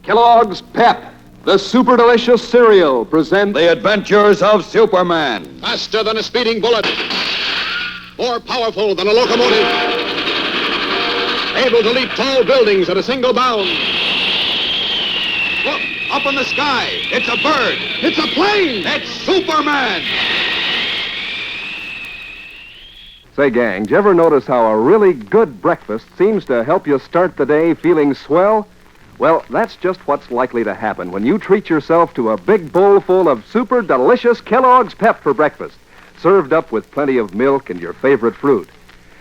Kellogg's Pep, the super delicious cereal, presents The Adventures of Superman. Faster than a speeding bullet. More powerful than a locomotive. Able to leap tall buildings at a single bound. Look, up in the sky. It's a bird. It's a plane! It's Superman. Say, gang, did you ever notice how a really good breakfast seems to help you start the day feeling swell? Well, that's just what's likely to happen when you treat yourself to a big bowl full of super delicious Kellogg's Pep for breakfast, served up with plenty of milk and your favorite fruit.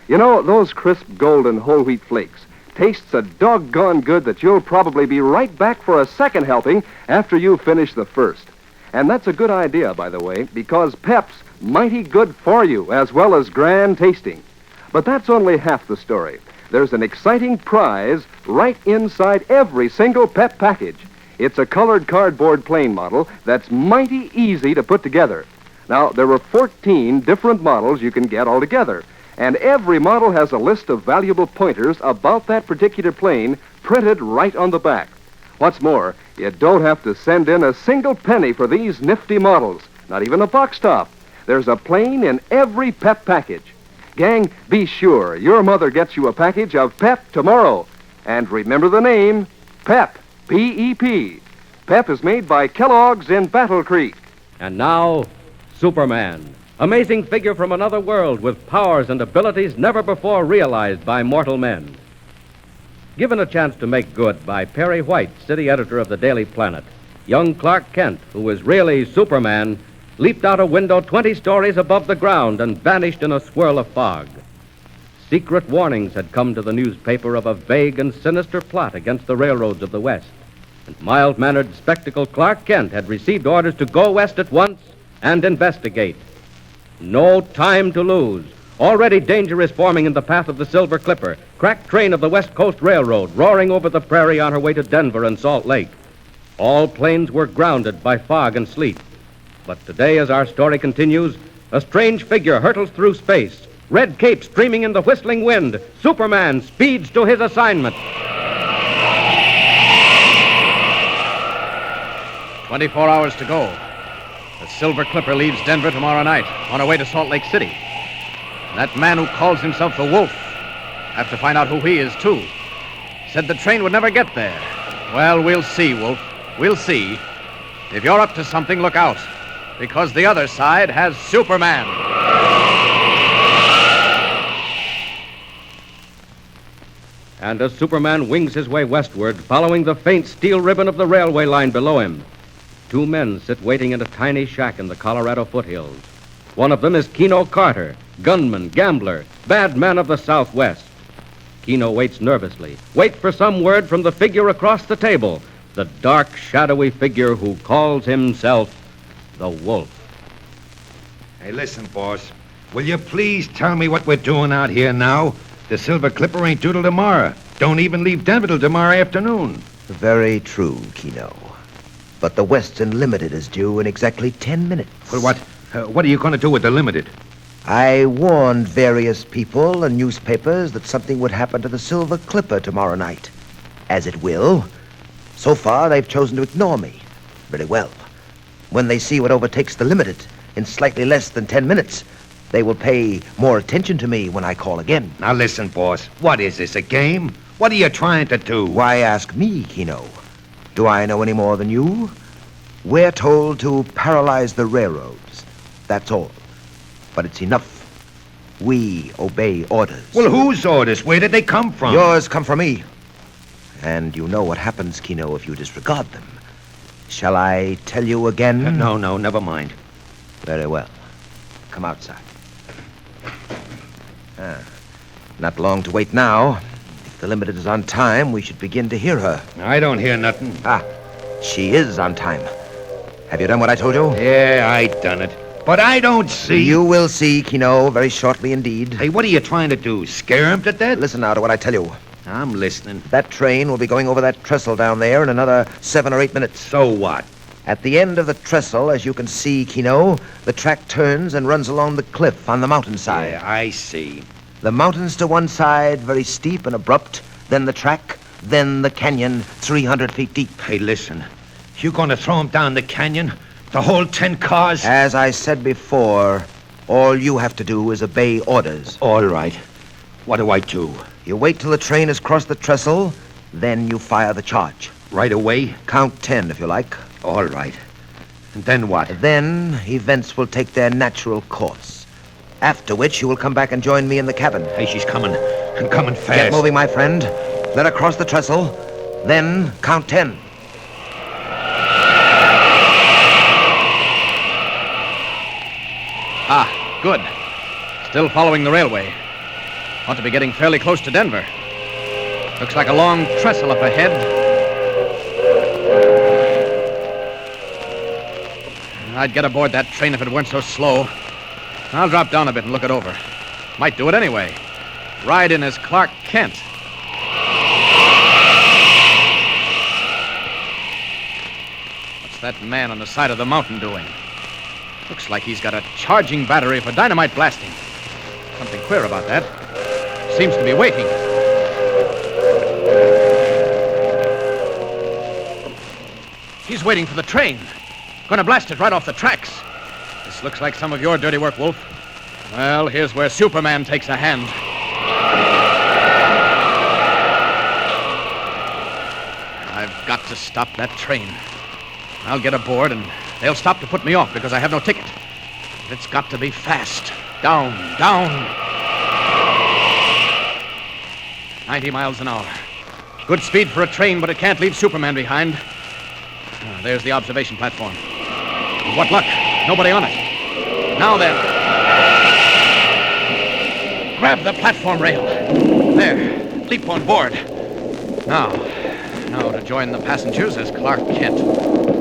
You know, those crisp golden whole wheat flakes taste so doggone good that you'll probably be right back for a second helping after you finish the first. And that's a good idea, by the way, because Pep's mighty good for you as well as grand tasting. But that's only half the story. There's an exciting prize right inside every single Pep package. It's a colored cardboard plane model that's mighty easy to put together. Now, there are 14 different models you can get altogether, and every model has a list of valuable pointers about that particular plane printed right on the back. What's more, you don't have to send in a single penny for these nifty models, not even a box top. There's a plane in every Pep package. Gang, be sure your mother gets you a package of Pep tomorrow. And remember the name, Pep, P-E-P. Pep is made by Kellogg's in Battle Creek. And now, Superman. Amazing figure from another world with powers and abilities never before realized by mortal men. Given a chance to make good by Perry White, city editor of the Daily Planet, young Clark Kent, who is really Superman, leaped out a window 20 stories above the ground and vanished in a swirl of fog. Secret warnings had come to the newspaper of a vague and sinister plot against the railroads of the West. And mild-mannered, spectacled Clark Kent had received orders to go west at once and investigate. No time to lose. Already danger is forming in the path of the Silver Clipper, crack train of the West Coast Railroad, roaring over the prairie on her way to Denver and Salt Lake. All planes were grounded by fog and sleet. But today, as our story continues, a strange figure hurtles through space. Red cape streaming in the whistling wind. Superman speeds to his assignment. 24 hours to go. The Silver Clipper leaves Denver tomorrow night on her way to Salt Lake City. And that man who calls himself the Wolf, have to find out who he is, too. Said the train would never get there. Well, we'll see, Wolf. We'll see. If you're up to something, look out. Because the other side has Superman. And as Superman wings his way westward, following the faint steel ribbon of the railway line below him, two men sit waiting in a tiny shack in the Colorado foothills. One of them is Keno Carter, gunman, gambler, bad man of the Southwest. Keno waits nervously, waits for some word from the figure across the table, the dark, shadowy figure who calls himself the Wolf. Hey, listen, boss. Will you please tell me what we're doing out here now? The Silver Clipper ain't due till tomorrow. Don't even leave Denver till tomorrow afternoon. Very true, Keno. But the Western Limited is due in exactly 10 minutes. Well, what are you going to do with the Limited? I warned various people and newspapers that something would happen to the Silver Clipper tomorrow night. As it will. So far, they've chosen to ignore me. Very well. When they see what overtakes the Limited in slightly less than 10 minutes, they will pay more attention to me when I call again. Now, listen, boss. What is this, a game? What are you trying to do? Why ask me, Keno? Do I know any more than you? We're told to paralyze the railroads. That's all. But it's enough. We obey orders. Well, whose orders? Where did they come from? Yours come from me. And you know what happens, Keno, if you disregard them. Shall I tell you again? No, never mind. Very well. Come outside. Not long to wait now. If the Limited is on time, we should begin to hear her. I don't hear nothing. She is on time. Have you done what I told you? Yeah, I done it. But I don't see... You will see, Keno, very shortly indeed. Hey, what are you trying to do? Scare him to death? Listen now to what I tell you. I'm listening. That train will be going over that trestle down there in another 7 or 8 minutes. So what? At the end of the trestle, as you can see, Keno, the track turns and runs along the cliff on the mountainside. Yeah, I see. The mountains to one side, very steep and abrupt. Then the track, then the canyon 300 feet deep. Hey, listen. You going to throw him down the canyon? The whole 10 cars? As I said before, all you have to do is obey orders. All right. What do I do? You wait till the train has crossed the trestle, then you fire the charge. Right away? Count 10, if you like. All right. And then what? Then events will take their natural course. After which you will come back and join me in the cabin. Hey, she's coming. And coming fast. Get moving, my friend. Let her cross the trestle. Then count 10. Ah, good. Still following the railway. Ought to be getting fairly close to Denver. Looks like a long trestle up ahead. I'd get aboard that train if it weren't so slow. I'll drop down a bit and look it over. Might do it anyway. Ride in as Clark Kent. What's that man on the side of the mountain doing? Looks like he's got a charging battery for dynamite blasting. Something queer about that. Seems to be waiting. He's waiting for the train. Gonna blast it right off the tracks. This looks like some of your dirty work, Wolf. Well, here's where Superman takes a hand. I've got to stop that train. I'll get aboard, and they'll stop to put me off because I have no ticket. But it's got to be fast. Down, down. 90 miles an hour. Good speed for a train, but it can't leave Superman behind. There's the observation platform. What luck. Nobody on it. Now then. Grab the platform rail. There. Leap on board. Now to join the passengers is Clark Kent,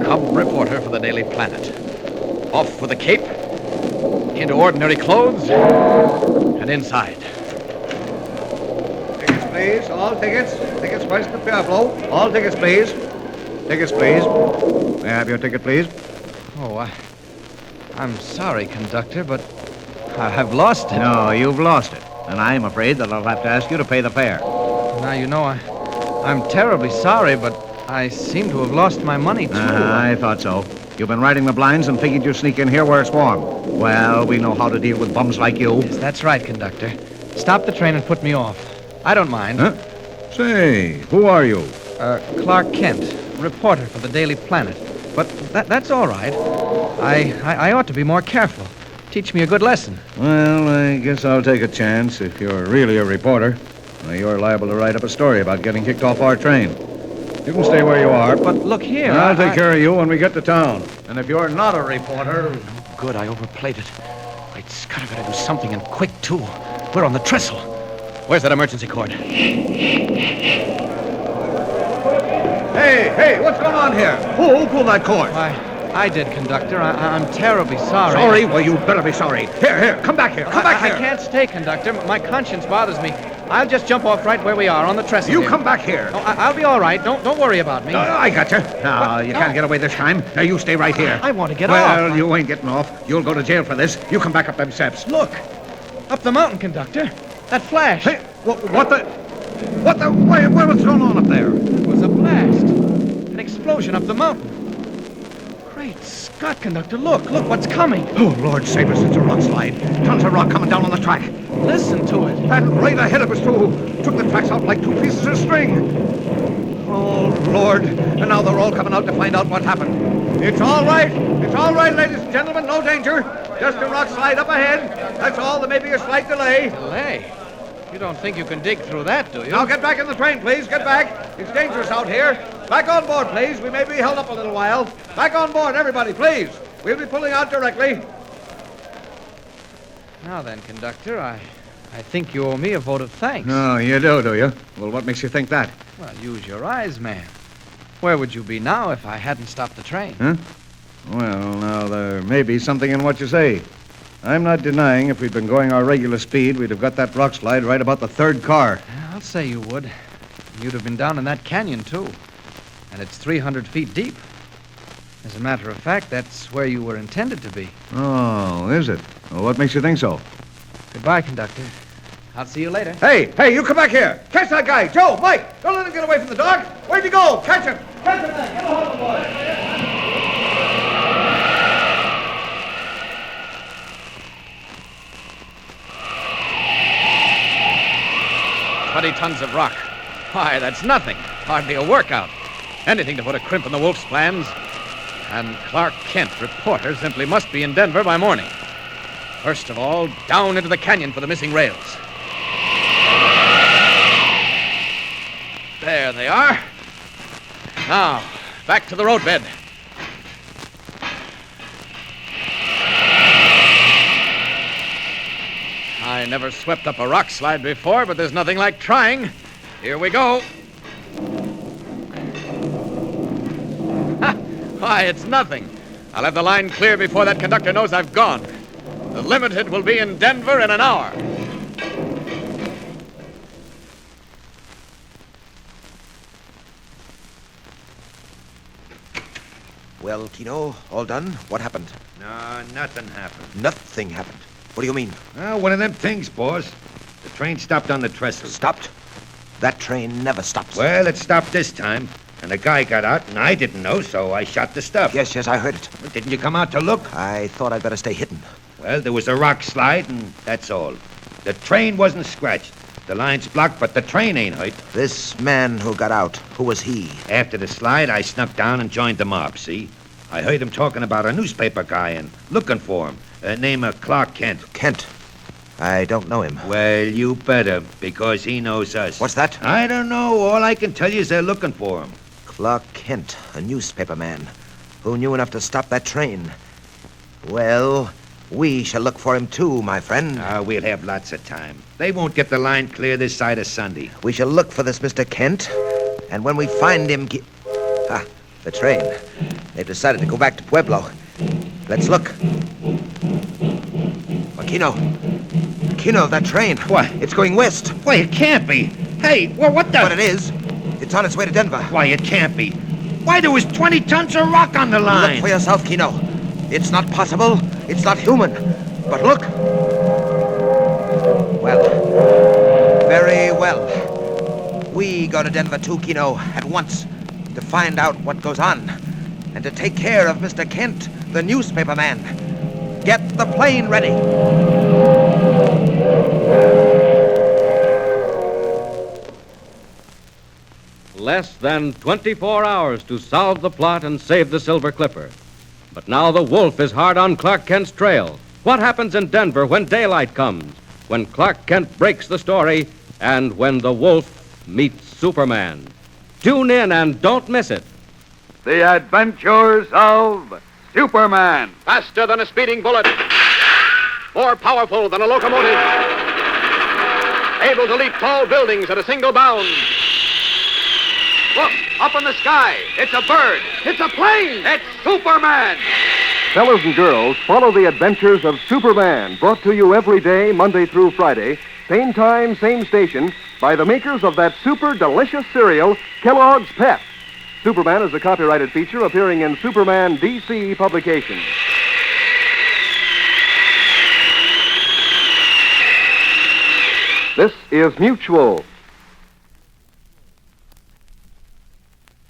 cub reporter for the Daily Planet. Off with a cape, into ordinary clothes, and inside. Tickets, please. All tickets. Tickets first in the fare flow. All tickets, please. Tickets, please. May I have your ticket, please? Oh, I'm sorry, conductor, but I've lost it. No, you've lost it. And I'm afraid that I'll have to ask you to pay the fare. Now, you know, I'm terribly sorry, but I seem to have lost my money, too. I thought so. You've been riding the blinds and figured you'd sneak in here where it's warm. Well, we know how to deal with bums like you. Yes, that's right, conductor. Stop the train and put me off. I don't mind. Huh? Say, who are you? Clark Kent, reporter for the Daily Planet. But that's all right. I ought to be more careful. Teach me a good lesson. Well, I guess I'll take a chance. If you're really a reporter, you're liable to write up a story about getting kicked off our train. You can stay where you are. But look here. I'll take care of you when we get to town. And if you're not a reporter... Good, I overplayed it. Wait, Scott, I gotta do something, and quick, too. We're on the trestle. Where's that emergency cord? Hey, what's going on here? Who pulled that cord? I did, conductor. I'm terribly sorry. Sorry? Well, you better be sorry. Here, come back here. Come back here. I can't stay, conductor. My conscience bothers me. I'll just jump off right where we are on the trestle. You here. come back here. Oh, I'll be all right. Don't worry about me. I got you. No, you can't get away this time. Now, you stay right here. I want to get off. Well, you ain't getting off. You'll go to jail for this. You come back up them steps. Look. Up the mountain, conductor. That flash. Hey, what the... What's going on up there? It was a blast. An explosion up the mountain. Great Scott, conductor. Look what's coming. Oh, Lord save us, it's a rock slide. Tons of rock coming down on the track. Listen to it. And right ahead of us, too. Took the tracks out like two pieces of string. Oh, Lord. And now they're all coming out to find out what happened. It's all right. It's all right, ladies and gentlemen. No danger. Just a rock slide up ahead. That's all. There may be a slight delay. Delay? You don't think you can dig through that, do you? Now get back in the train, please. Get back. It's dangerous out here. Back on board, please. We may be held up a little while. Back on board, everybody, please. We'll be pulling out directly. Now then, conductor, I think you owe me a vote of thanks. Oh, you do you? Well, what makes you think that? Well, use your eyes, man. Where would you be now if I hadn't stopped the train? Huh? Well, now, there may be something in what you say. I'm not denying if we'd been going our regular speed, we'd have got that rock slide right about the third car. I'll say you would. You'd have been down in that canyon, too. And it's 300 feet deep. As a matter of fact, that's where you were intended to be. Oh, is it? Well, what makes you think so? Goodbye, conductor. I'll see you later. Hey, you come back here. Catch that guy. Joe, Mike, don't let him get away from the dog. Where'd you go? Catch him. Catch him, man. Get a hold of the boy. 20 tons of rock. Why, that's nothing. Hardly a workout. Anything to put a crimp in the Wolf's plans. And Clark Kent, reporter, simply must be in Denver by morning. First of all, down into the canyon for the missing rails. There they are. Now, back to the roadbed. I never swept up a rock slide before, but there's nothing like trying. Here we go. Ha! Why, it's nothing. I'll have the line clear before that conductor knows I've gone. The Limited will be in Denver in an hour. Well, Kino, all done? What happened? No, nothing happened. Nothing happened. What do you mean? Well, one of them things, boss. The train stopped on the trestle. Stopped? That train never stops. Well, it stopped this time, and the guy got out, and I didn't know, so I shot the stuff. Yes, I heard it. Well, didn't you come out to look? I thought I'd better stay hidden. Well, there was a rock slide, and that's all. The train wasn't scratched. The line's blocked, but the train ain't hurt. This man who got out, who was he? After the slide, I snuck down and joined the mob, see? I heard him talking about a newspaper guy and looking for him. Name of Clark Kent. Kent. I don't know him. Well, you better, because he knows us. What's that? I don't know. All I can tell you is they're looking for him. Clark Kent, a newspaper man, who knew enough to stop that train. Well, we shall look for him too, my friend. We'll have lots of time. They won't get the line clear this side of Sunday. We shall look for this Mr. Kent, and when we find him... the train. They've decided to go back to Pueblo. Let's look. Kino, that train. What? It's going west. Why, it can't be. Hey, well, what the... But it is. It's on its way to Denver. Why, it can't be. Why, there was 20 tons of rock on the line. Look for yourself, Kino. It's not possible. It's not human. But look. Well, very well. We go to Denver too, Kino, at once, to find out what goes on, and to take care of Mr. Kent, the newspaper man. Get the plane ready. Less than 24 hours to solve the plot and save the Silver Clipper. But now the Wolf is hard on Clark Kent's trail. What happens in Denver when daylight comes? When Clark Kent breaks the story, and when the Wolf meets Superman? Tune in and don't miss it. The Adventures of Superman. Faster than a speeding bullet. More powerful than a locomotive. Able to leap tall buildings at a single bound. Look, up in the sky. It's a bird. It's a plane. It's Superman. Fellas and girls, follow the adventures of Superman, brought to you every day, Monday through Friday, same time, same station, by the makers of that super delicious cereal, Kellogg's Pep. Superman is a copyrighted feature appearing in Superman DC publications. This is Mutual.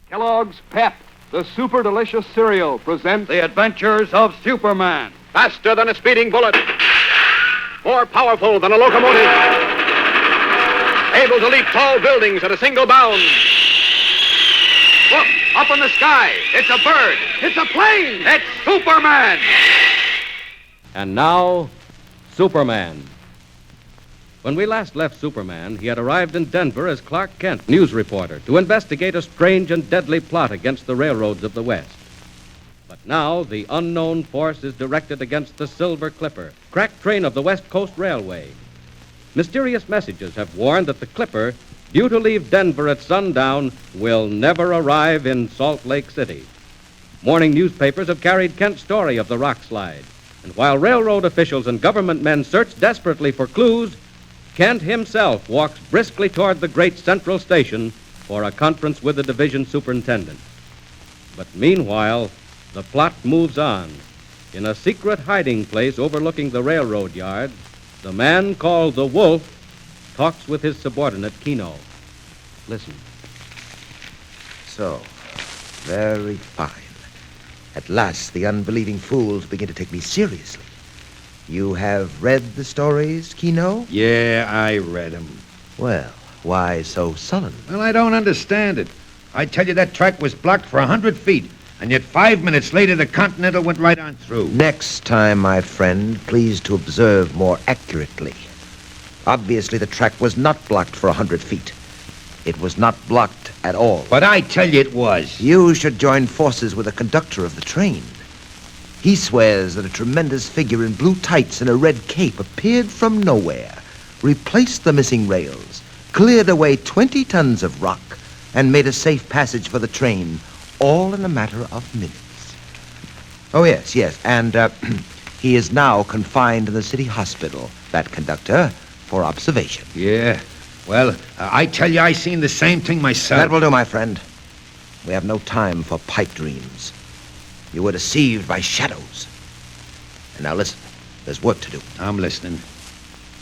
Kellogg's Pep, the super delicious cereal, presents The Adventures of Superman. Faster than a speeding bullet. More powerful than a locomotive. Able to leap tall buildings at a single bound. Look, up in the sky. It's a bird. It's a plane. It's Superman. And now, Superman. When we last left Superman, he had arrived in Denver as Clark Kent, news reporter, to investigate a strange and deadly plot against the railroads of the West. But now, the unknown force is directed against the Silver Clipper, crack train of the West Coast Railway. Mysterious messages have warned that the Clipper, due to leave Denver at sundown, will never arrive in Salt Lake City. Morning newspapers have carried Kent's story of the rock slide. And while railroad officials and government men search desperately for clues, Kent himself walks briskly toward the great central station for a conference with the division superintendent. But meanwhile, the plot moves on. In a secret hiding place overlooking the railroad yard, the man called the Wolf talks with his subordinate, Kino. Listen. So, very fine. At last, the unbelieving fools begin to take me seriously. You have read the stories, Kino? Yeah, I read 'em. Well, why so sullen? Well, I don't understand it. I tell you, that track was blocked for 100 feet, and yet 5 minutes later, the Continental went right on through. Next time, my friend, please to observe more accurately. Obviously, the track was not blocked for 100 feet. It was not blocked at all. But I tell you it was. You should join forces with the conductor of the train. He swears that a tremendous figure in blue tights and a red cape appeared from nowhere, replaced the missing rails, cleared away 20 tons of rock, and made a safe passage for the train, all in a matter of minutes. Oh, yes, and he is now confined in the city hospital, that conductor, for observation. Yeah. Well, I tell you, I seen the same thing myself. That will do, my friend. We have no time for pipe dreams. You were deceived by shadows. And now listen, there's work to do. I'm listening.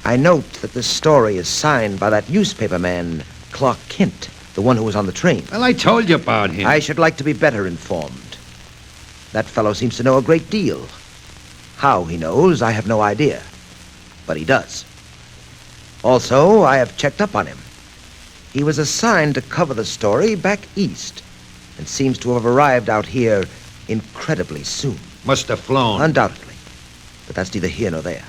I note that this story is signed by that newspaper man, Clark Kent, the one who was on the train. Well, I told you about him. I should like to be better informed. That fellow seems to know a great deal. How he knows, I have no idea. But he does. Also, I have checked up on him. He was assigned to cover the story back east and seems to have arrived out here incredibly soon. Must have flown. Undoubtedly. But that's neither here nor there.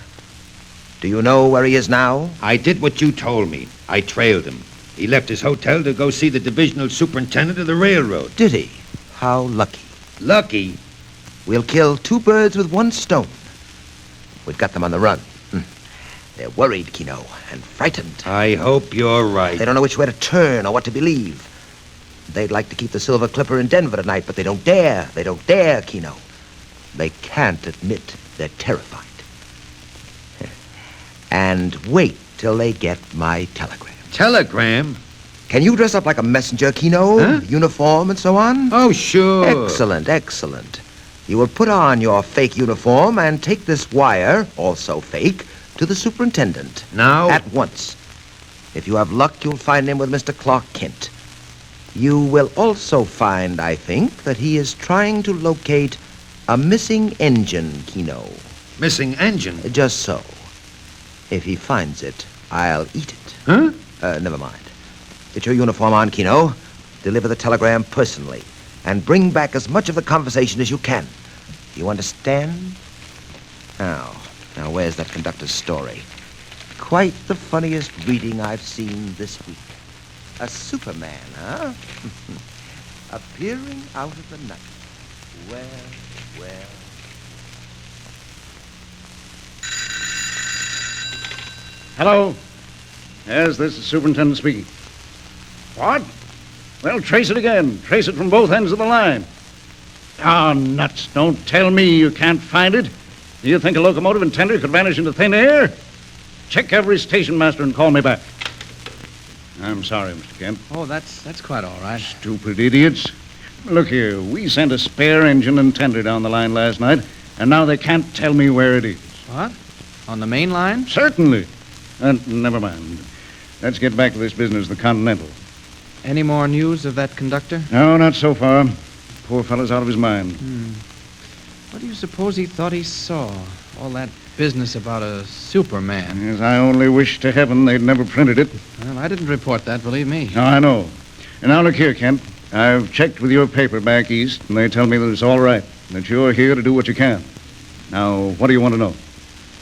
Do you know where he is now? I did what you told me. I trailed him. He left his hotel to go see the divisional superintendent of the railroad. Did he? How lucky. Lucky? We'll kill 2 birds with 1 stone. We've got them on the run. They're worried, Kino, and frightened. I hope you're right. They don't know which way to turn or what to believe. They'd like to keep the Silver Clipper in Denver tonight, but they don't dare. They don't dare, Kino. They can't admit they're terrified. And wait till they get my telegram. Telegram? Can you dress up like a messenger, Kino? Huh? Uniform and so on? Oh, sure. Excellent, excellent. You will put on your fake uniform and take this wire, also fake, to the superintendent. Now? At once. If you have luck, you'll find him with Mr. Clark Kent. You will also find, I think, that he is trying to locate a missing engine, Kino. Missing engine? Just so. If he finds it, I'll eat it. Huh? Never mind. Get your uniform on, Kino. Deliver the telegram personally. And bring back as much of the conversation as you can. You understand? Now, where's that conductor's story? Quite the funniest reading I've seen this week. A Superman, huh? Appearing out of the night. Well. Hello? Yes, this is Superintendent speaking. What? Well, trace it again. Trace it from both ends of the line. Ah, nuts. Don't tell me you can't find it. Do you think a locomotive and tender could vanish into thin air? Check every station master and call me back. I'm sorry, Mr. Kent. Oh, that's quite all right. Stupid idiots. Look here, we sent a spare engine and tender down the line last night, and now they can't tell me where it is. What? On the main line? Certainly. Never mind. Let's get back to this business, the Continental. Any more news of that conductor? No, not so far. Poor fellow's out of his mind. What do you suppose he thought he saw? All that business about a Superman. Yes, I only wish to heaven they'd never printed it. Well, I didn't report that, believe me. No, I know. And now look here, Kent. I've checked with your paper back east, and they tell me that it's all right, that you're here to do what you can. Now, what do you want to know?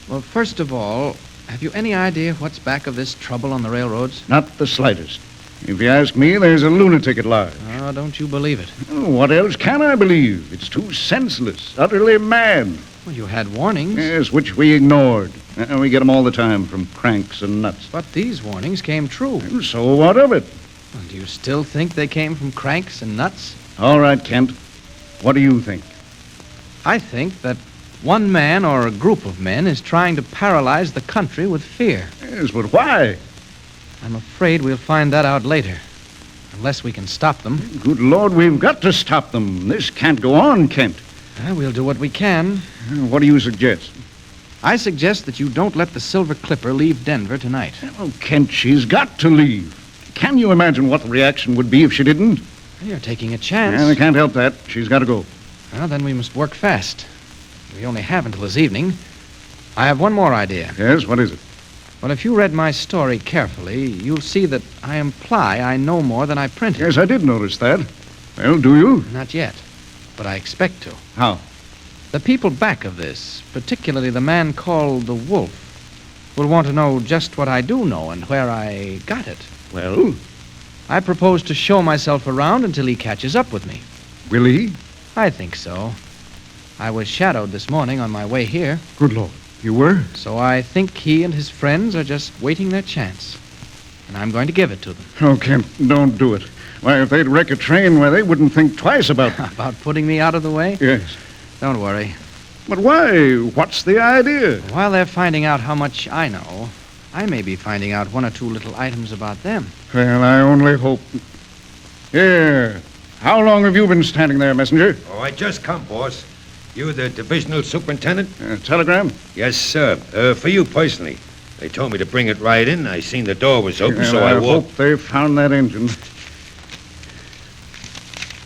Well, first of all, have you any idea what's back of this trouble on the railroads? Not the slightest. If you ask me, there's a lunatic at large. Oh, don't you believe it? What else can I believe? It's too senseless, utterly mad. Well, you had warnings. Yes, which we ignored. We get them all the time from cranks and nuts. But these warnings came true. So what of it? Well, do you still think they came from cranks and nuts? All right, Kent. What do you think? I think that one man or a group of men is trying to paralyze the country with fear. Yes, but why? I'm afraid we'll find that out later. Unless we can stop them. Good Lord, we've got to stop them. This can't go on, Kent. We'll do what we can. What do you suggest? I suggest that you don't let the Silver Clipper leave Denver tonight. Oh, Kent, she's got to leave. Can you imagine what the reaction would be if she didn't? You're taking a chance. Yeah, I can't help that. She's got to go. Well, then we must work fast. We only have until this evening. I have one more idea. Yes, what is it? Well, if you read my story carefully, you'll see that I imply I know more than I printed. Yes, I did notice that. Well, do you? Not yet, but I expect to. How? The people back of this, particularly the man called the Wolf, will want to know just what I do know and where I got it. Well? I propose to show myself around until he catches up with me. Will he? I think so. I was shadowed this morning on my way here. Good Lord. You were? So I think he and his friends are just waiting their chance. And I'm going to give it to them. Oh, Kent, don't do it. Why, if they'd wreck a train, why, they wouldn't think twice about it. About putting me out of the way? Yes. Don't worry. But why? What's the idea? While they're finding out how much I know, I may be finding out one or two little items about them. Well, I only hope... Yeah. How long have you been standing there, messenger? Oh, I just come, boss. You the divisional superintendent? Telegram? Yes, sir. For you personally. They told me to bring it right in. I seen the door was open, so I walked. hope they found that engine.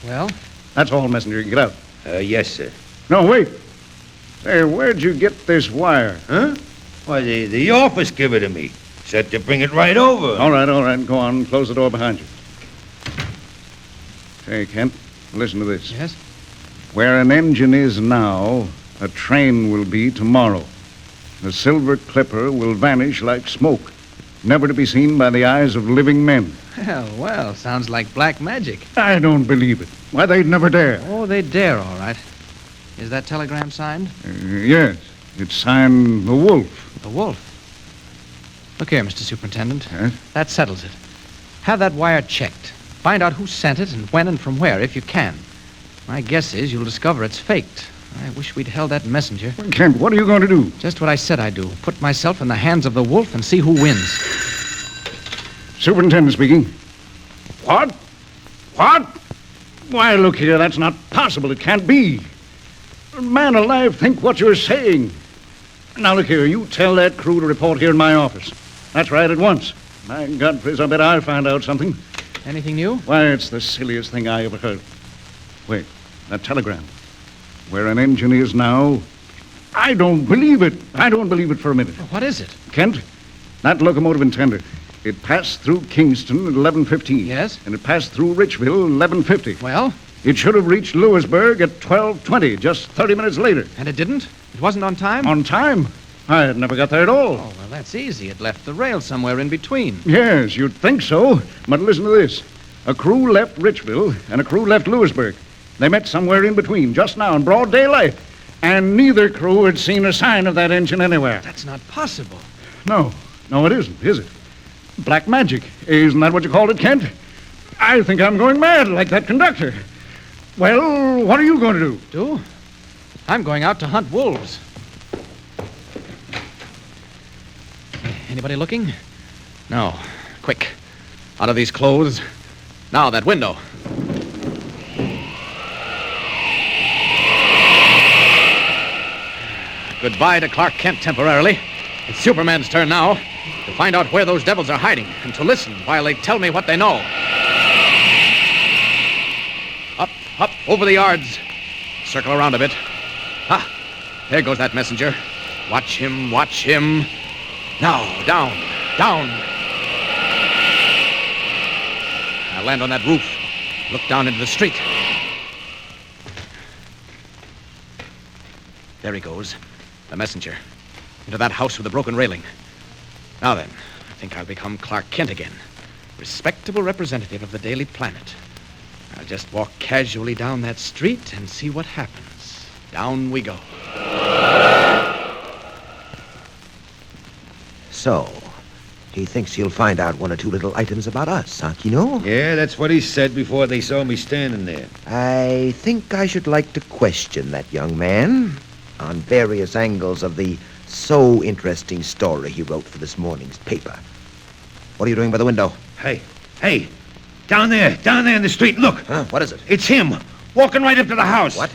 Well? That's all, messenger. Get out. Yes, sir. No, wait. Hey, where'd you get this wire? Huh? Why, the office give it to me. Said to bring it right over. All right. Go on. Close the door behind you. Hey, Kent, listen to this. Yes? Where an engine is now, a train will be tomorrow. The Silver Clipper will vanish like smoke, never to be seen by the eyes of living men. Well, sounds like black magic. I don't believe it. Why, they'd never dare. Oh, they dare, all right. Is that telegram signed? Yes. It's signed The Wolf. The Wolf. Look here, Mr. Superintendent. Yes? That settles it. Have that wire checked. Find out who sent it and when and from where, if you can. My guess is you'll discover it's faked. I wish we'd held that messenger. Kent, what are you going to do? Just what I said I'd do. Put myself in the hands of the Wolf and see who wins. Superintendent speaking. What? Why, look here, that's not possible. It can't be. Man alive, think what you're saying. Now, look here, you tell that crew to report here in my office. That's right, at once. My God, Frizz, I bet I'll find out something. Anything new? Why, it's the silliest thing I ever heard. Wait, that telegram. Where an engine is now. I don't believe it. I don't believe it for a minute. What is it? Kent, that locomotive in tender. It passed through Kingston at 11:15. Yes? And it passed through Richville 11:50. Well? It should have reached Lewisburg at 12:20, just 30 minutes later. And it didn't? It wasn't on time? On time? I had never got there at all. Oh, well, that's easy. It left the rail somewhere in between. Yes, you'd think so. But listen to this. A crew left Richville and a crew left Lewisburg. They met somewhere in between, just now, in broad daylight. And neither crew had seen a sign of that engine anywhere. That's not possible. No, it isn't, is it? Black magic. Isn't that what you called it, Kent? I think I'm going mad like that conductor. Well, what are you going to do? Do? I'm going out to hunt wolves. Anybody looking? No. Quick. Out of these clothes. Now, that window. Goodbye to Clark Kent temporarily. It's Superman's turn now to find out where those devils are hiding and to listen while they tell me what they know. Up, over the yards. Circle around a bit. Ah, there goes that messenger. Watch him. Now, down. I'll land on that roof. Look down into the street. There he goes. The messenger. Into that house with the broken railing. Now then, I think I'll become Clark Kent again. Respectable representative of the Daily Planet. I'll just walk casually down that street and see what happens. Down we go. So, he thinks he'll find out one or two little items about us, huh, Kino? Yeah, that's what he said before they saw me standing there. I think I should like to question that young man on various angles of the so interesting story he wrote for this morning's paper. What are you doing by the window? Hey, down there in the street, look. Huh? What is it? It's him, walking right up to the house. What?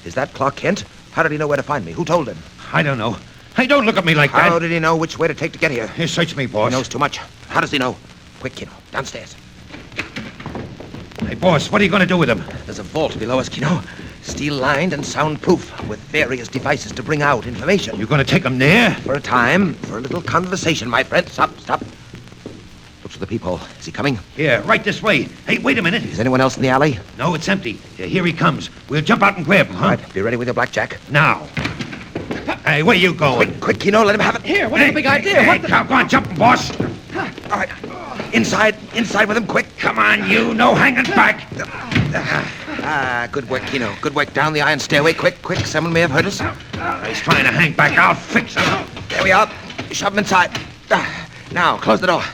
Is that Clark Kent? How did he know where to find me? Who told him? I don't know, Hey, don't look at me like that. How did he know which way to take to get here? Here, search me, boss. He knows too much. How does he know? Quick, Kino. Downstairs. Hey, boss, what are you going to do with him? There's a vault below us, Kino. Steel-lined and soundproof, with various devices to bring out information. You going to take him there? For a time, for a little conversation, my friend. Stop. Look to the peephole. Is he coming? Here, right this way. Hey, wait a minute. Is anyone else in the alley? No, it's empty. Here he comes. We'll jump out and grab him, huh? All right, be ready with your blackjack. Now. Hey, where you going? Quick, Kino, let him have it. Here, what's the big idea? Hey, go on, jump him, boss. All right. Inside with him, quick. Come on, you. No hanging back. Good work, Kino. Good work. Down the iron stairway. Quick. Someone may have heard us. He's trying to hang back. I'll fix him. There we are. Shove him inside. Now, close the door.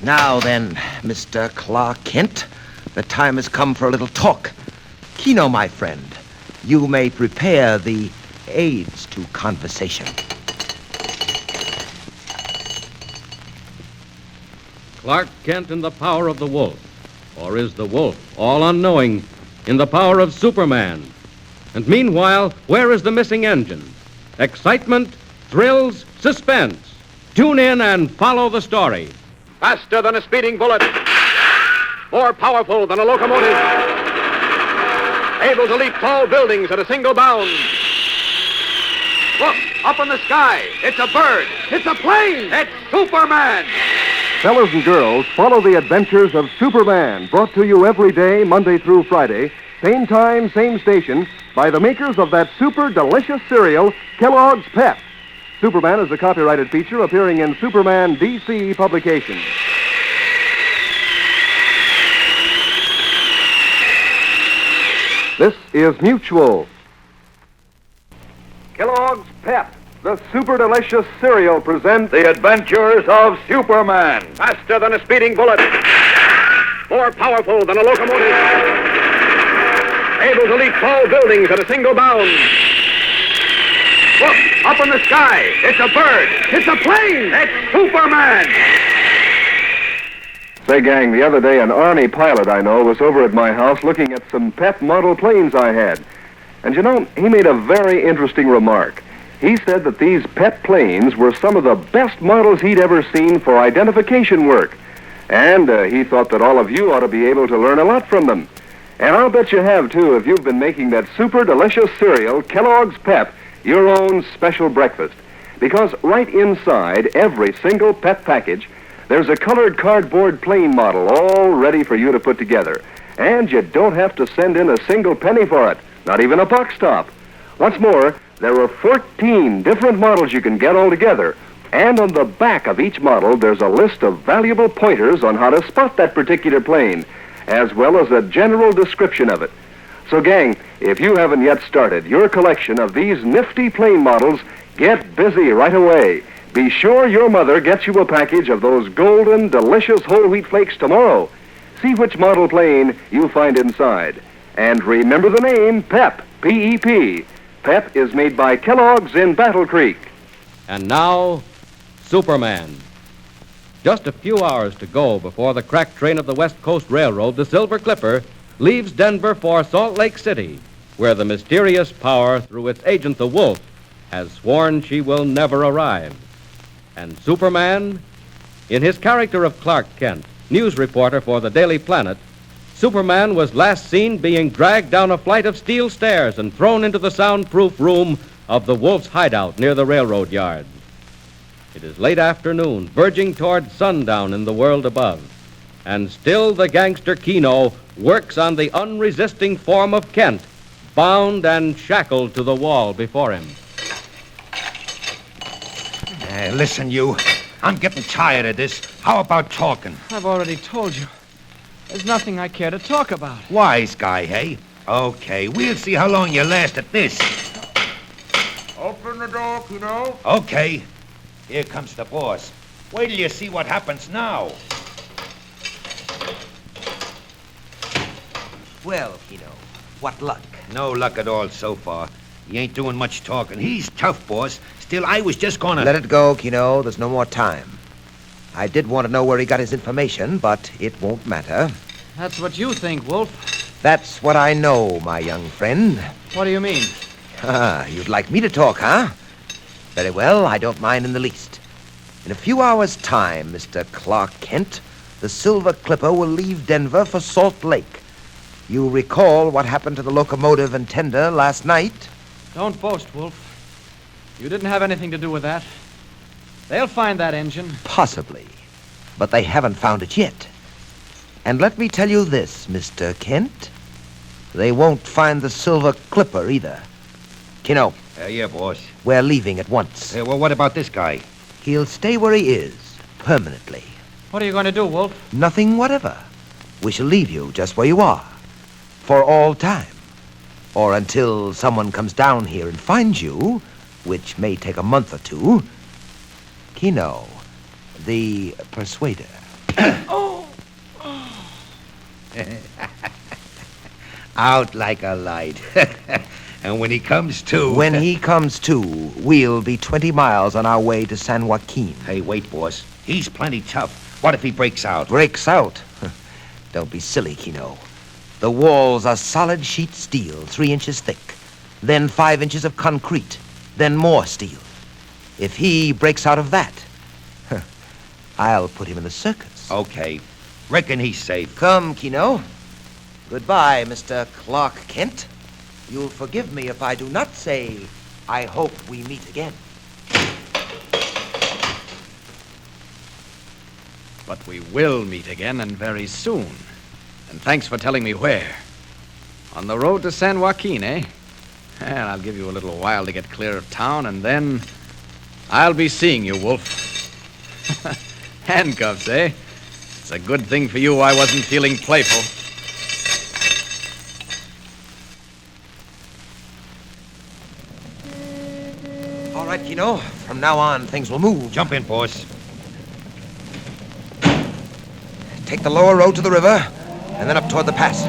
Now then, Mr. Clark Kent, the time has come for a little talk. Kino, my friend, you may prepare the aids to conversation. Clark Kent in the power of the wolf. Or is the wolf, all unknowing, in the power of Superman? And meanwhile, where is the missing engine? Excitement, thrills, suspense. Tune in and follow the story. Faster than a speeding bullet. More powerful than a locomotive. Able to leap tall buildings at a single bound. Look, up in the sky. It's a bird. It's a plane. It's Superman. Fellas and girls, follow the adventures of Superman, brought to you every day, Monday through Friday, same time, same station, by the makers of that super delicious cereal, Kellogg's Pep. Superman is a copyrighted feature appearing in Superman DC publications. This is Mutual. Kellogg's Pep, the super delicious cereal, presents The Adventures of Superman. Faster than a speeding bullet. More powerful than a locomotive. Able to leap tall buildings at a single bound. Look, up in the sky. It's a bird. It's a plane. It's Superman. Say, gang, the other day an Army pilot I know was over at my house looking at some Pep model planes I had. And you know, he made a very interesting remark. He said that these Pep planes were some of the best models he'd ever seen for identification work. And he thought that all of you ought to be able to learn a lot from them. And I'll bet you have, too, if you've been making that super delicious cereal, Kellogg's Pep, your own special breakfast. Because right inside every single Pep package, there's a colored cardboard plane model all ready for you to put together. And you don't have to send in a single penny for it, not even a box top. What's more, there are 14 different models you can get all together. And on the back of each model, there's a list of valuable pointers on how to spot that particular plane, as well as a general description of it. So, gang, if you haven't yet started your collection of these nifty plane models, get busy right away. Be sure your mother gets you a package of those golden, delicious whole wheat flakes tomorrow. See which model plane you find inside. And remember the name, Pep, P-E-P. Pep is made by Kellogg's in Battle Creek. And now, Superman. Just a few hours to go before the crack train of the West Coast Railroad, the Silver Clipper, leaves Denver for Salt Lake City, where the mysterious power, through its agent the Wolf, has sworn she will never arrive. And Superman, in his character of Clark Kent, news reporter for the Daily Planet, Superman was last seen being dragged down a flight of steel stairs and thrown into the soundproof room of the Wolf's hideout near the railroad yard. It is late afternoon, verging toward sundown in the world above, and still the gangster Kino works on the unresisting form of Kent, bound and shackled to the wall before him. Listen, you. I'm getting tired of this. How about talking? I've already told you. There's nothing I care to talk about. Wise guy, hey? Okay, we'll see how long you last at this. Open the door, Kino. Okay. Here comes the boss. Wait till you see what happens now. Well, Kino, what luck? No luck at all so far. He ain't doing much talking. He's tough, boss. Still, I was just gonna... Let it go, Kino. There's no more time. I did want to know where he got his information, but it won't matter. That's what you think, Wolf. That's what I know, my young friend. What do you mean? Ah, you'd like me to talk, huh? Very well, I don't mind in the least. In a few hours' time, Mr. Clark Kent, the Silver Clipper will leave Denver for Salt Lake. You recall what happened to the locomotive and tender last night? Don't boast, Wolf. You didn't have anything to do with that. They'll find that engine. Possibly. But they haven't found it yet. And let me tell you this, Mr. Kent. They won't find the Silver Clipper either. Kino, Yeah, boss. we're leaving at once. Well, what about this guy? He'll stay where he is, permanently. What are you going to do, Wolf? Nothing whatever. We shall leave you just where you are. For all time. Or until someone comes down here and finds you, which may take a month or two. Kino, the persuader. Out like a light. And when he comes to... When he comes to, we'll be 20 miles on our way to San Joaquin. Hey, wait, boss. He's plenty tough. What if he breaks out? Breaks out? Don't be silly, Kino. The walls are solid sheet steel, 3 inches thick. Then 5 inches of concrete. Then more steel. If he breaks out of that, I'll put him in the circus. Okay. Reckon he's safe. Come, Kino. Goodbye, Mr. Clark Kent. You'll forgive me if I do not say, I hope we meet again. But we will meet again, and very soon. And thanks for telling me where. On the road to San Joaquin, eh? Well, I'll give you a little while to get clear of town, and then I'll be seeing you, Wolf. Handcuffs, eh? It's a good thing for you I wasn't feeling playful. All right, Kino. From now on, things will move. Jump in, boss. Take the lower road to the river, and then up toward the pass.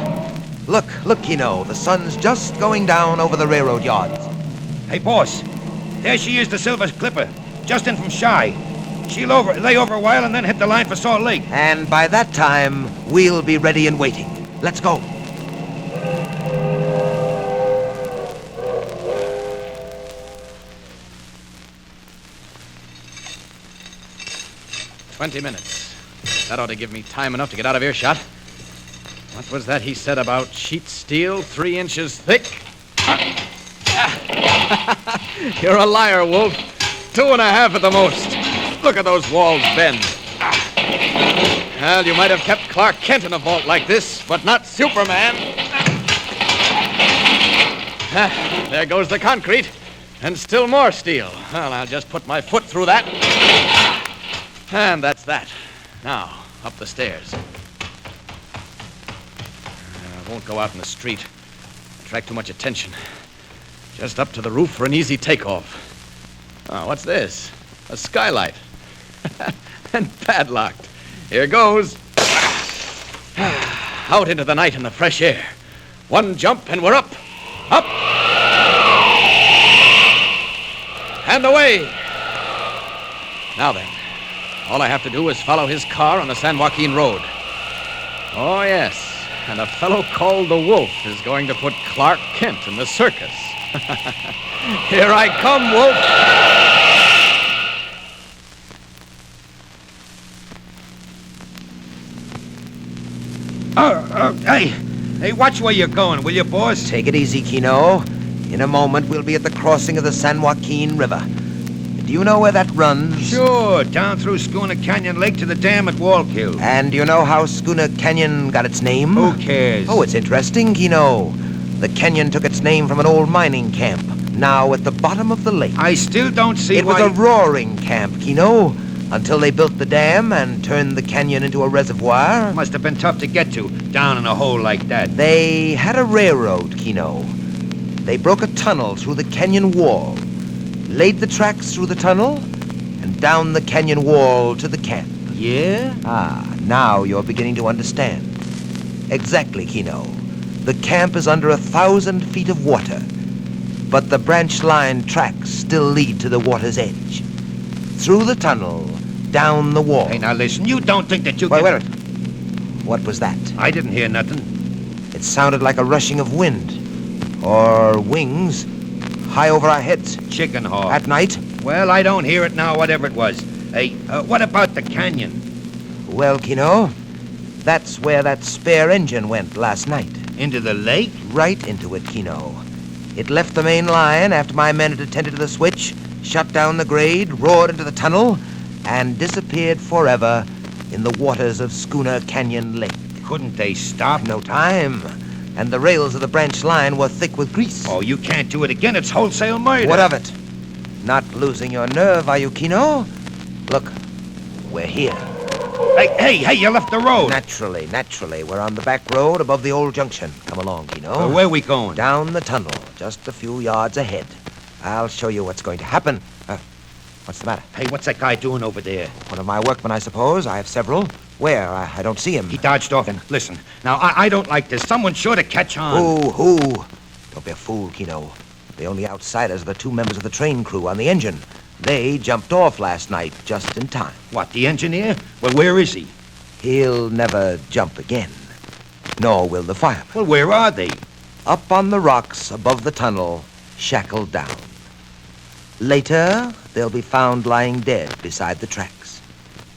Look, Kino. The sun's just going down over the railroad yards. Hey, boss. There she is, the Silver Clipper. Just in from Shy. She'll lay over a while and then hit the line for Salt Lake. And by that time, we'll be ready and waiting. Let's go. "20 minutes. That ought to give me time enough to get out of earshot. What was that he said about sheet steel, 3 inches thick? You're a liar, Wolf. 2.5 at the most. Look at those walls bend. Well, you might have kept Clark Kent in a vault like this, but not Superman. There goes the concrete, and still more steel. Well, I'll just put my foot through that. And that's that. Now, up the stairs. I won't go out in the street. Attract too much attention. Just up to the roof for an easy takeoff. Oh, what's this? A skylight. And padlocked. Here goes. Out into the night in the fresh air. One jump and we're up. Up. And away. Now then, all I have to do is follow his car on the San Joaquin Road. Oh, yes. And a fellow called the Wolf is going to put Clark Kent in the circus. Here I come, Wolf. Hey, watch where you're going, will you, boss? Take it easy, Kino. In a moment, we'll be at the crossing of the San Joaquin River. Do you know where that runs? Sure, down through Schooner Canyon Lake to the dam at Wallkill. And do you know how Schooner Canyon got its name? Who cares? Oh, it's interesting, Kino. The canyon took its name from an old mining camp, now at the bottom of the lake. I still don't see It why... was a roaring camp, Kino, until they built the dam and turned the canyon into a reservoir. Must have been tough to get to, down in a hole like that. They had a railroad, Kino. They broke a tunnel through the canyon wall, laid the tracks through the tunnel, and down the canyon wall to the camp. Yeah? Ah, now you're beginning to understand. Exactly, Kino. The camp is under 1,000 feet of water, but the branch line tracks still lead to the water's edge. Through the tunnel, down the wall. Hey, now listen, you don't think that you Wait, can... wait. What was that? I didn't hear nothing. It sounded like a rushing of wind. Or wings high over our heads. Chicken hawk. At night? Well, I don't hear it now, whatever it was. Hey, what about the canyon? Well, Kino, that's where that spare engine went last night. Into the lake? Right into it, Kino. It left the main line after my men had attended to the switch, shut down the grade, roared into the tunnel, and disappeared forever in the waters of Schooner Canyon Lake. Couldn't they stop? No time. And the rails of the branch line were thick with grease. Oh, you can't do it again. It's wholesale murder. What of it? Not losing your nerve, are you, Kino? Look, we're here. Hey, you left the road. Naturally. We're on the back road above the old junction. Come along, Kino. Where are we going? Down the tunnel, just a few yards ahead. I'll show you what's going to happen. What's the matter? Hey, what's that guy doing over there? One of my workmen, I suppose. I have several. Where? I don't see him. He dodged off. Listen, now, I don't like this. Someone's sure to catch on. Who? Don't be a fool, Kino. The only outsiders are the two members of the train crew on the engine. They jumped off last night just in time. What, the engineer? Well, where is he? He'll never jump again. Nor will the fireman. Well, where are they? Up on the rocks above the tunnel, shackled down. Later, they'll be found lying dead beside the tracks.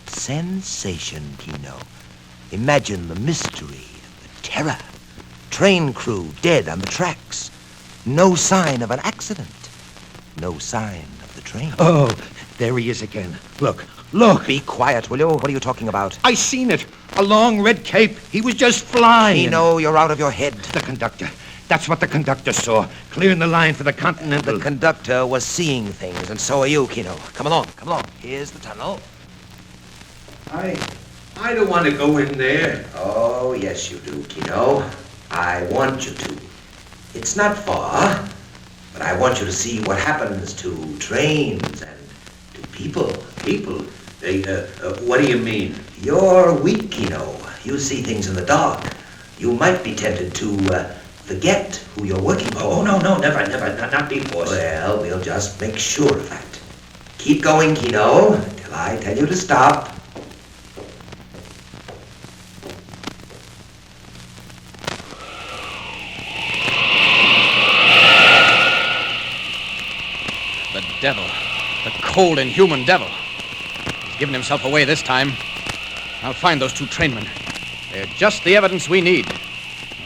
Sensation, Kino. Imagine the mystery and the terror. Train crew dead on the tracks. No sign of an accident. No sign of the train. Oh, there he is again. Look. Be quiet, will you? What are you talking about? I seen it. A long red cape. He was just flying. Kino, you're out of your head. The conductor. That's what the conductor saw. Clearing the line for the Continental. The conductor was seeing things, and so are you, Kino. Come along. Here's the tunnel. I don't want to go in there. Oh, yes, you do, Kino. I want you to. It's not far, but I want you to see what happens to trains and to people. People? What do you mean? You're weak, Kino. You see things in the dark. You might be tempted to forget who you're working for. Oh, no, never, not be boss. Well, we'll just make sure of that. Keep going, Kino, till I tell you to stop. The devil. The cold, inhuman devil. He's given himself away this time. I'll find those two trainmen. They're just the evidence we need.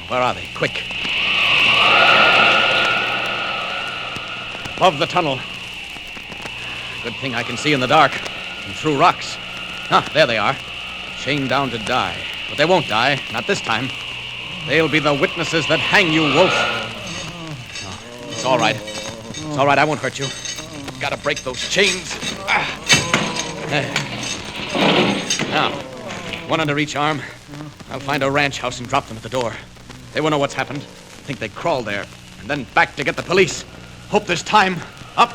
Where are they? Quick. Above the tunnel. Good thing I can see in the dark and through rocks. There they are. Chained down to die. But they won't die. Not this time. They'll be the witnesses that hang you, Wolf. No, it's all right. It's all right. I won't hurt you. Gotta break those chains. There. Now, one under each arm. I'll find a ranch house and drop them at the door. They won't know what's happened. Think they crawled there. And then back to get the police. Hope there's time. Up!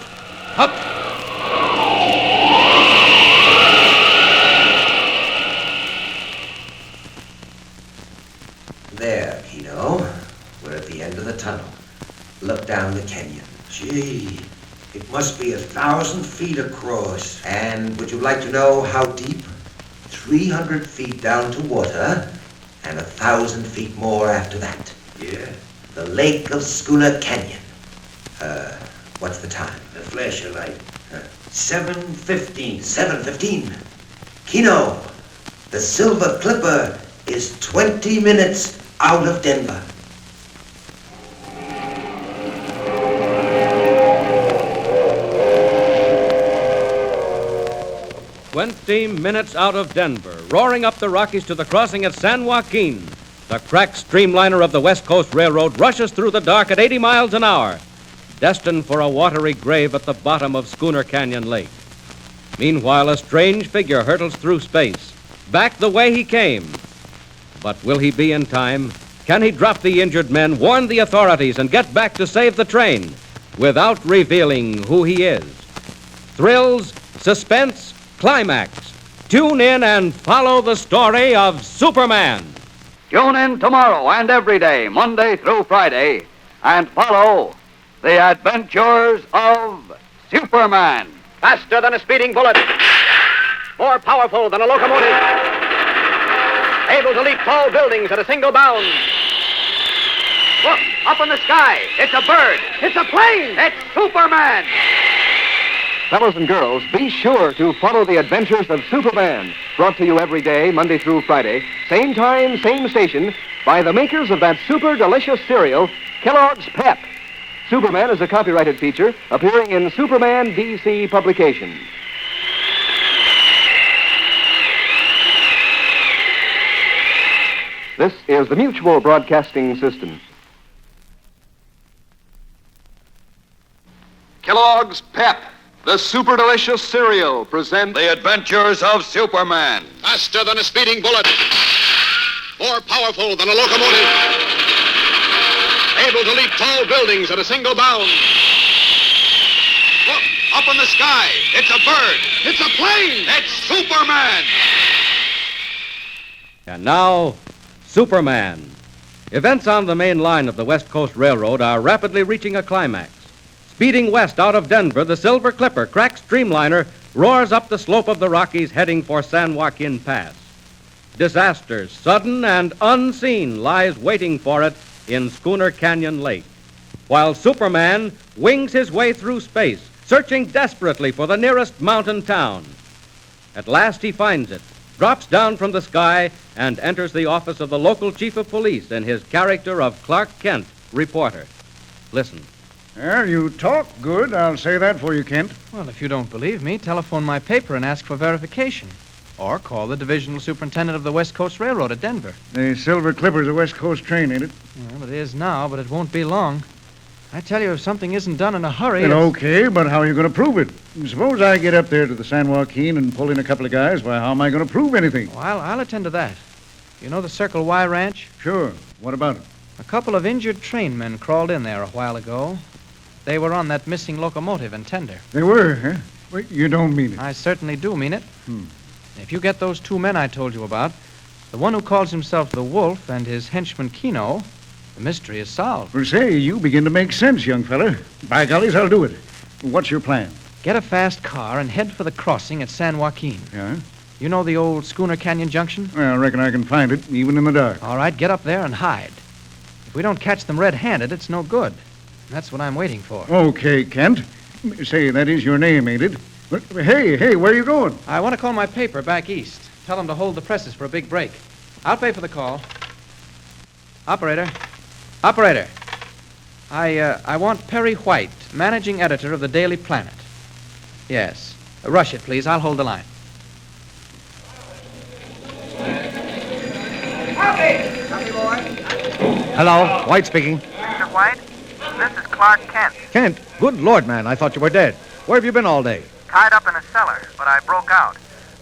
There, Kino. We're at the end of the tunnel. Look down the canyon. Gee, it must be 1,000 feet across. And would you like to know how deep? 300 feet down to water, and 1,000 feet more after that. Yeah. The Lake of Schooner Canyon. What's the time? The flashlight. 7:15. 7:15. Kino, the Silver Clipper is 20 minutes out of Denver. Minutes out of Denver, roaring up the Rockies to the crossing at San Joaquin. The cracked streamliner of the West Coast Railroad rushes through the dark at 80 miles an hour, destined for a watery grave at the bottom of Schooner Canyon Lake. Meanwhile, a strange figure hurtles through space, back the way he came. But will he be in time? Can he drop the injured men, warn the authorities, and get back to save the train without revealing who he is? Thrills, suspense, climax. Tune in and follow the story of Superman. Tune in tomorrow and every day, Monday through Friday, and follow the adventures of Superman. Faster than a speeding bullet, more powerful than a locomotive, able to leap tall buildings at a single bound. Look, up in the sky. It's a bird. It's a plane. It's Superman. Fellows and girls, be sure to follow the adventures of Superman, brought to you every day, Monday through Friday, same time, same station, by the makers of that super delicious cereal, Kellogg's Pep. Superman is a copyrighted feature appearing in Superman DC publications. This is the Mutual Broadcasting System. Kellogg's Pep, the super delicious cereal, presents The Adventures of Superman. Faster than a speeding bullet. More powerful than a locomotive. Able to leap tall buildings at a single bound. Look, up in the sky. It's a bird. It's a plane. It's Superman. And now, Superman. Events on the main line of the West Coast Railroad are rapidly reaching a climax. Speeding west out of Denver, the Silver Clipper, crack streamliner, roars up the slope of the Rockies heading for San Joaquin Pass. Disaster, sudden and unseen, lies waiting for it in Schooner Canyon Lake, while Superman wings his way through space, searching desperately for the nearest mountain town. At last he finds it, drops down from the sky, and enters the office of the local chief of police in his character of Clark Kent, reporter. Listen. Well, you talk good, I'll say that for you, Kent. Well, if you don't believe me, telephone my paper and ask for verification. Or call the divisional superintendent of the West Coast Railroad at Denver. The Silver Clipper's a West Coast train, ain't it? Well, it is now, but it won't be long. I tell you, if something isn't done in a hurry... Well, okay, but how are you going to prove it? Suppose I get up there to the San Joaquin and pull in a couple of guys. Why, how am I going to prove anything? Well, I'll attend to that. You know the Circle Y Ranch? Sure. What about it? A couple of injured trainmen crawled in there a while ago. They were on that missing locomotive and tender. They were, huh? Wait, you don't mean it. I certainly do mean it. If you get those two men I told you about, the one who calls himself the Wolf and his henchman Keno, the mystery is solved. Well, say, you begin to make sense, young fella. By gollies, I'll do it. What's your plan? Get a fast car and head for the crossing at San Joaquin. Yeah? You know the old Schooner Canyon Junction? Well, I reckon I can find it, even in the dark. All right, get up there and hide. If we don't catch them red-handed, it's no good. That's what I'm waiting for. Okay, Kent. Say, that is your name, ain't it? But, hey, where are you going? I want to call my paper back east. Tell them to hold the presses for a big break. I'll pay for the call. Operator. I want Perry White, managing editor of the Daily Planet. Yes. Rush it, please. I'll hold the line. Copy, boy. Hello, White speaking. Mr. White, this is Clark Kent. Kent, good Lord, man, I thought you were dead. Where have you been all day? Tied up in a cellar, but I broke out.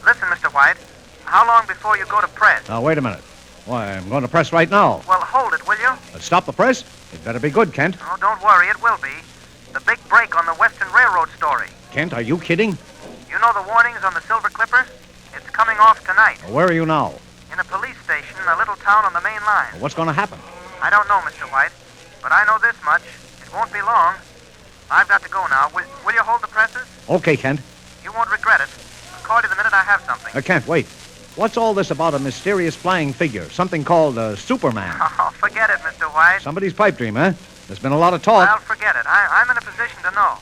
Listen, Mr. White, how long before you go to press? Now, wait a minute. Why, I'm going to press right now. Well, hold it, will you? Stop the press? It better be good, Kent. Oh, don't worry, it will be. The big break on the Western Railroad story. Kent, are you kidding? You know the warnings on the Silver Clipper? It's coming off tonight. Where are you now? In a police station in a little town on the main line. What's going to happen? I don't know, Mr. White, but I know this much. It won't be long. I've got to go now. Will you hold the presses? Okay, Kent. You won't regret it. I'll call you the minute I have something. Kent, wait. What's all this about a mysterious flying figure? Something called Superman. Oh, forget it, Mr. White. Somebody's pipe dream, huh? There's been a lot of talk. Well, forget it. I'm in a position to know.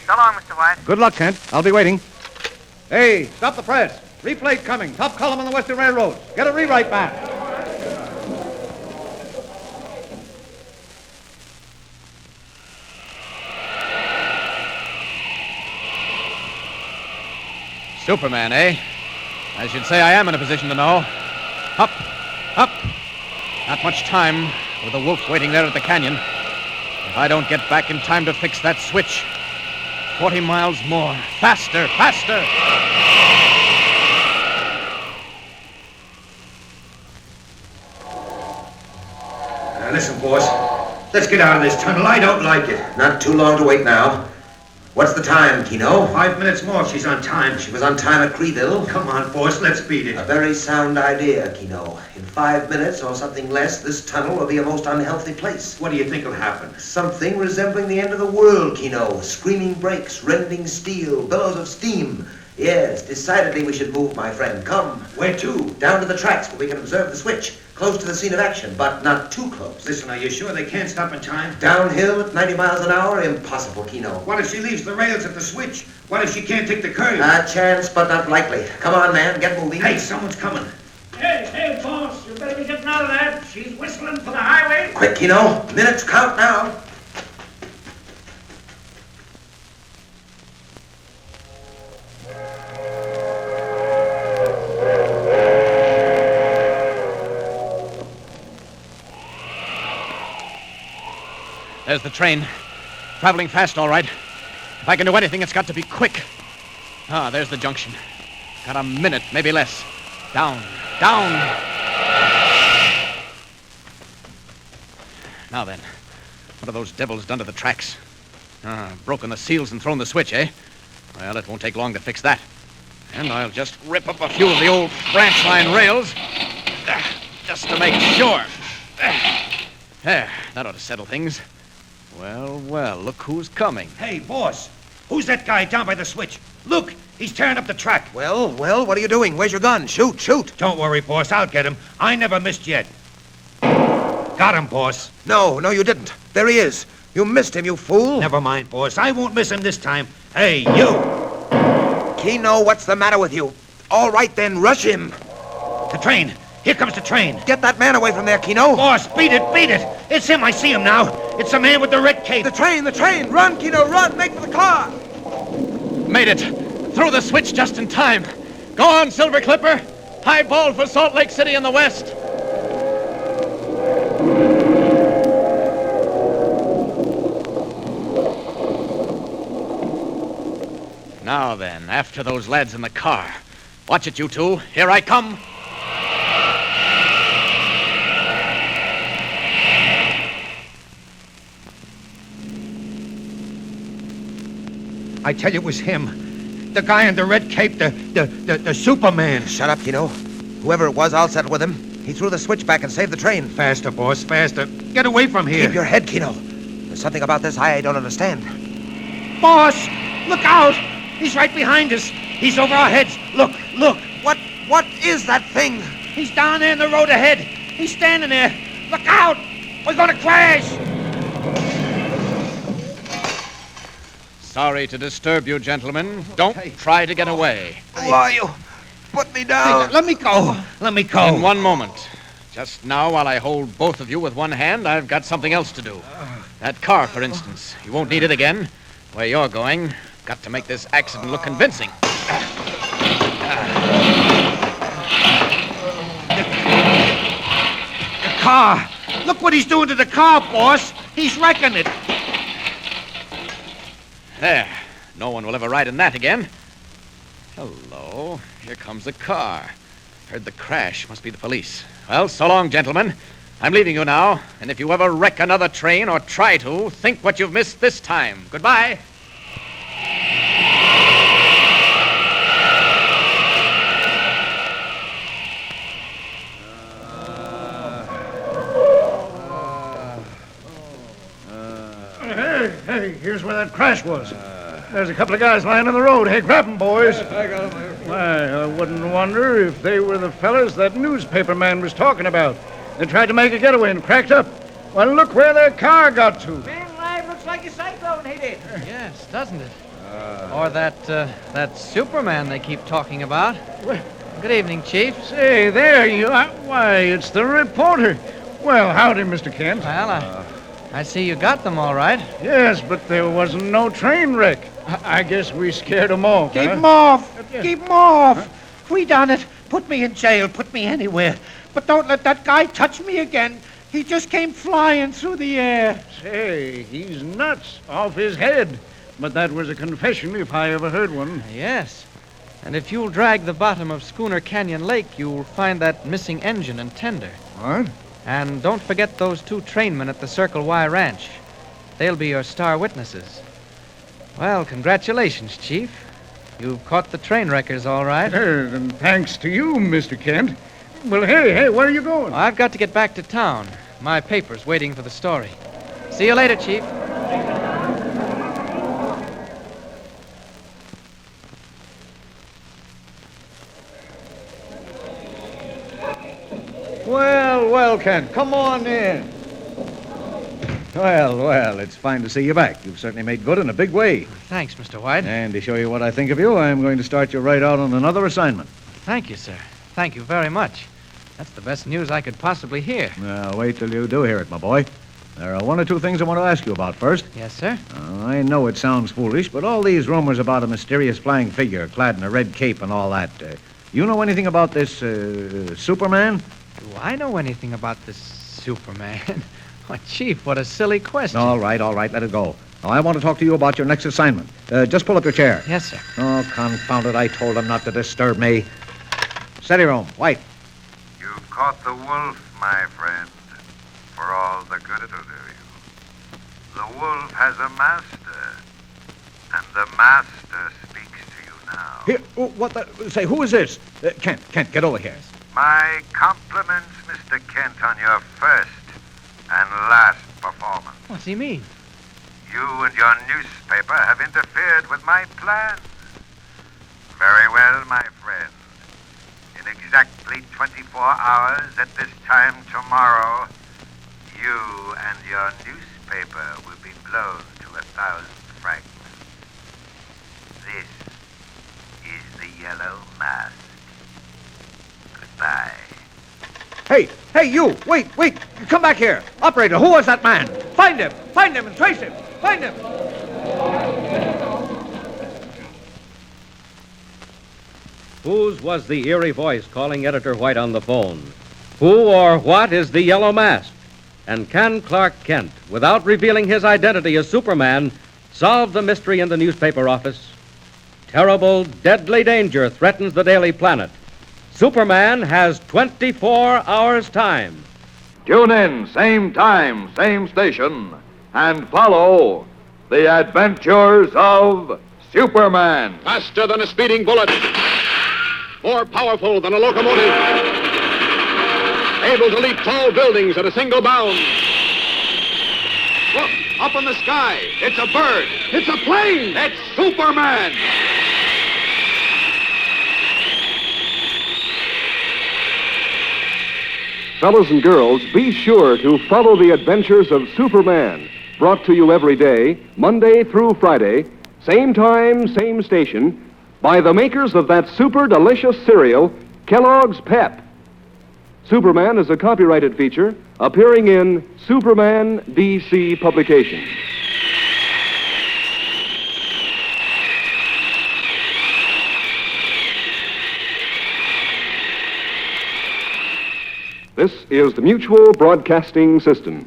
So long, Mr. White. Good luck, Kent. I'll be waiting. Hey, stop the press. Replate coming. Top column on the Western Railroad. Get a rewrite back. Superman, eh? I should say I am in a position to know. Up. Not much time with the Wolf waiting there at the canyon. If I don't get back in time to fix that switch, 40 miles more. Faster! Now listen, boss. Let's get out of this tunnel. I don't like it. Not too long to wait now. What's the time, Keno? 5 minutes more if she's on time. She was on time at Creeville. Come on, boss, let's beat it. A very sound idea, Keno. In 5 minutes or something less, this tunnel will be a most unhealthy place. What do you think will happen? Something resembling the end of the world, Keno. Screaming brakes, rending steel, billows of steam. Yes, decidedly we should move, my friend. Come. Where to? Down to the tracks where we can observe the switch. Close to the scene of action, but not too close. Listen, are you sure they can't stop in time? Downhill at 90 miles an hour? Impossible, Kino. What if she leaves the rails at the switch? What if she can't take the curve? A chance, but not likely. Come on, man, get moving. Hey, someone's coming. Hey, boss, you better be getting out of that. She's whistling for the highway. Quick, Kino. Minutes count now. There's the train. Traveling fast, all right. If I can do anything, it's got to be quick. Ah, there's the junction. Got a minute, maybe less. Down. Now then, what have those devils done to the tracks? Broken the seals and thrown the switch, eh? Well, it won't take long to fix that. And I'll just rip up a few of the old branch line rails, just to make sure. There, that ought to settle things. Well, look who's coming. Hey, boss. Who's that guy down by the switch? Look, he's tearing up the track. Well, what are you doing? Where's your gun? Shoot. Don't worry, boss. I'll get him. I never missed yet. Got him, boss. No, you didn't. There he is. You missed him, you fool. Never mind, boss. I won't miss him this time. Hey, you. Kino, what's the matter with you? All right, then, rush him. The train. Here comes the train. Get that man away from there, Kino. Boss, beat it. It's him. I see him now. It's the man with the red cape. The train. Run, Kino, run. Make for the car. Made it. Threw the switch just in time. Go on, Silver Clipper. High ball for Salt Lake City in the west. Now then, after those lads in the car. Watch it, you two. Here I come. I tell you, it was him. The guy in the red cape, the Superman. Shut up, Kino. Whoever it was, I'll settle with him. He threw the switch back and saved the train. Faster, boss, faster. Get away from here. Keep your head, Kino. There's something about this I don't understand. Boss, look out. He's right behind us. He's over our heads. Look. What is that thing? He's down there in the road ahead. He's standing there. Look out. We're going to crash. Sorry to disturb you, gentlemen. Don't try to get away. Who are you? Put me down. Hey, let me go. In one moment. Just now, while I hold both of you with one hand, I've got something else to do. That car, for instance. You won't need it again. Where you're going, got to make this accident look convincing. The car. Look what he's doing to the car, boss. He's wrecking it. There. No one will ever ride in that again. Hello. Here comes the car. Heard the crash. Must be the police. Well, so long, gentlemen. I'm leaving you now, and if you ever wreck another train or try to, think what you've missed this time. Goodbye. Hey, here's where that crash was. There's a couple of guys lying on the road. Hey, grab them, boys. I got him. Why, I wouldn't wonder if they were the fellas that newspaper man was talking about. They tried to make a getaway and cracked up. Well, look where their car got to. Man alive, looks like a cyclone hit it. Yes, doesn't it? Or that Superman they keep talking about. Good evening, Chief. Say, there you are. Why, it's the reporter. Well, howdy, Mr. Kent. Well, I see you got them all right. Yes, but there wasn't no train wreck. I guess we scared them off. Keep huh? him off. Keep him off. We done it. Put me in jail. Put me anywhere. But don't let that guy touch me again. He just came flying through the air. Say, he's nuts off his head. But that was a confession if I ever heard one. Yes. And if you'll drag the bottom of Schooner Canyon Lake, you'll find that missing engine and tender. What? And don't forget those 2 trainmen at the Circle Y Ranch. They'll be your star witnesses. Well, congratulations, Chief. You've caught the train wreckers all right. And thanks to you, Mr. Kent. Well, hey, where are you going? I've got to get back to town. My paper's waiting for the story. See you later, Chief. well, Kent. Come on in. Well, it's fine to see you back. You've certainly made good in a big way. Thanks, Mr. White. And to show you what I think of you, I'm going to start you right out on another assignment. Thank you, sir. Thank you very much. That's the best news I could possibly hear. Now, wait till you do hear it, my boy. There are one or two things I want to ask you about first. Yes, sir? I know it sounds foolish, but all these rumors about a mysterious flying figure clad in a red cape and all that, you know anything about this, Superman? Do I know anything about this Superman? Oh, Chief, what a silly question. All right, let it go. Now, I want to talk to you about your next assignment. Just pull up your chair. Yes, sir. Oh, confound it, I told him not to disturb me. Steady room, White. You've caught the wolf, my friend, for all the good it'll do you. The wolf has a master, and the master speaks to you now. Here, what the... Say, who is this? Kent, get over here. My compliments, Mr. Kent, on your first and last performance. What's he mean? You and your newspaper have interfered with my plans. Very well, my friend. In exactly 24 hours at this time tomorrow, you and your newspaper will be blown to 1,000 fragments. This is the Yellow Mask. Goodbye. Hey, you! Wait! Come back here! Operator, who was that man? Find him and trace him! Find him! Whose was the eerie voice calling Editor White on the phone? Who or what is the Yellow Mask? And can Clark Kent, without revealing his identity as Superman, solve the mystery in the newspaper office? Terrible, deadly danger threatens the Daily Planet. Superman has 24 hours' time. Tune in, same time, same station, and follow the adventures of Superman. Faster than a speeding bullet. More powerful than a locomotive. Able to leap tall buildings at a single bound. Look, up in the sky. It's a bird. It's a plane. It's Superman. Fellas and girls, be sure to follow the adventures of Superman. Brought to you every day, Monday through Friday, same time, same station, by the makers of that super delicious cereal, Kellogg's Pep. Superman is a copyrighted feature appearing in Superman DC publications. This is the Mutual Broadcasting System.